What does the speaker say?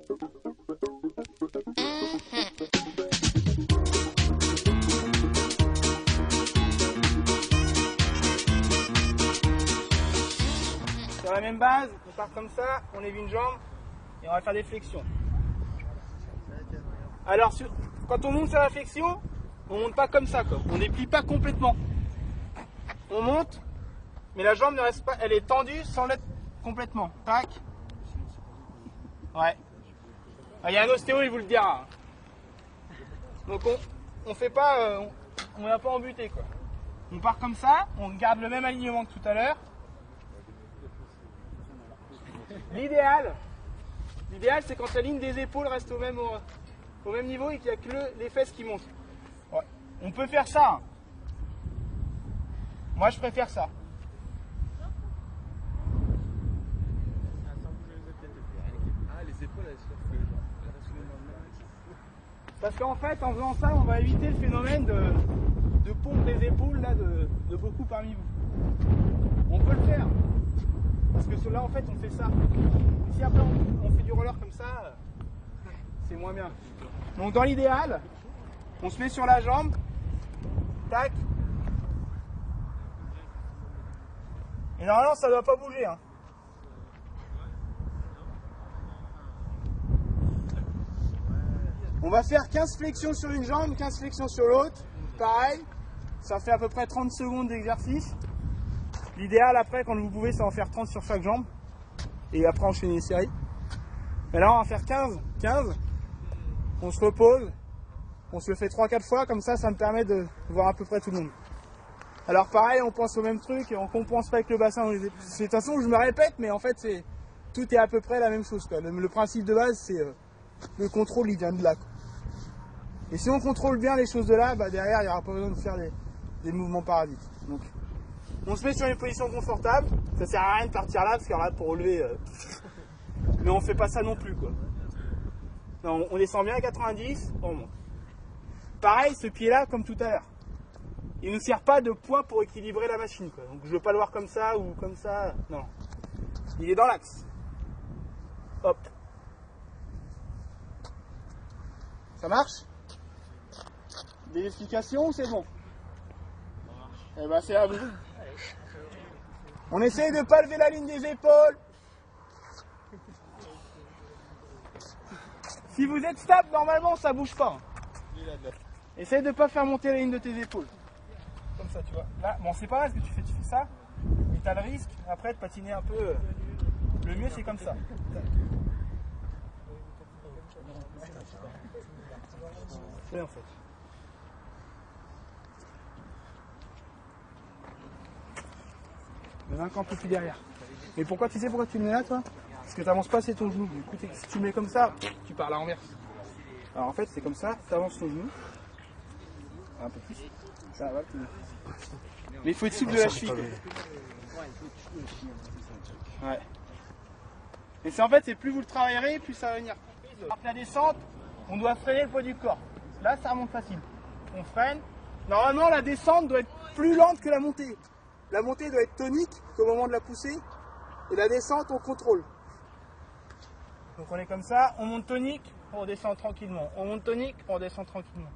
Sur la même base, on part comme ça, on lève une jambe et on va faire des flexions. Alors, quand on monte sur la flexion, on monte pas comme ça, quoi. On déplie pas complètement. On monte, mais la jambe ne reste pas, elle est tendue sans l'être complètement. Tac. Ouais. Il y a un ostéo, il vous le dira. Donc on fait pas, on n'a pas embuté, quoi. On part comme ça, on garde le même alignement que tout à l'heure. L'idéal, c'est quand la ligne des épaules reste au même niveau et qu'il n'y a que les fesses qui montent. Ouais. On peut faire ça. Hein. Moi, je préfère ça. Parce qu'en fait, en faisant ça, on va éviter le phénomène de pompe des épaules là, de beaucoup parmi vous. On peut le faire. Parce que là, en fait, on fait ça. Et si après, on fait du roller comme ça, c'est moins bien. Donc, dans l'idéal, on se met sur la jambe. Tac. Et normalement, ça ne doit pas bouger. Hein. On va faire 15 flexions sur une jambe, 15 flexions sur l'autre. Pareil, ça fait à peu près 30 secondes d'exercice. L'idéal après, quand vous pouvez, c'est en faire 30 sur chaque jambe. Et après enchaîner les séries. Mais là, on va faire 15. On se repose. On se le fait 3-4 fois, comme ça me permet de voir à peu près tout le monde. Alors pareil, on pense au même truc, et on compense pas avec le bassin. De toute façon, je me répète, mais en fait, tout est à peu près la même chose, quoi. Le principe de base, c'est le contrôle, il vient de là, quoi. Et si on contrôle bien les choses de là, bah derrière, il n'y aura pas besoin de faire des mouvements parasites. Donc, on se met sur une position confortable. Ça sert à rien de partir là, parce qu'il y aura pour relever. Mais on fait pas ça non plus, quoi. Non, on descend bien à 90, on monte. Pareil, ce pied-là, comme tout à l'heure. Il ne nous sert pas de poids pour équilibrer la machine, quoi. Donc je ne veux pas le voir comme ça ou comme ça. Non. Il est dans l'axe. Hop. Ça marche? Des explications ou c'est bon? Eh ben c'est à vous. On essaye de ne pas lever la ligne des épaules. Si vous êtes stable, normalement ça bouge pas. Essaye de ne pas faire monter la ligne de tes épaules. Comme ça, tu vois. Là, bon, c'est pas mal ce que tu fais ça, mais tu as le risque après de patiner un peu. Le mieux, c'est comme ça. Oui, en fait. Le main un peu plus derrière. Mais pourquoi tu sais pourquoi tu le mets là, toi? Parce que tu n'avances pas assez ton genou. Du coup, si tu le mets comme ça, tu pars à l'inverse. Alors en fait, c'est comme ça, tu avances ton genou. Un peu plus. Ça va, mais il faut être souple de la cheville. Ouais. Et c'est en fait, c'est plus vous le travaillerez, plus ça va venir. Après la descente, on doit freiner le poids du corps. Là, ça remonte facile. On freine. Normalement, la descente doit être plus lente que la montée. La montée doit être tonique au moment de la poussée. Et la descente, on contrôle. Donc on est comme ça, on monte tonique, on redescend tranquillement. On monte tonique, on redescend tranquillement.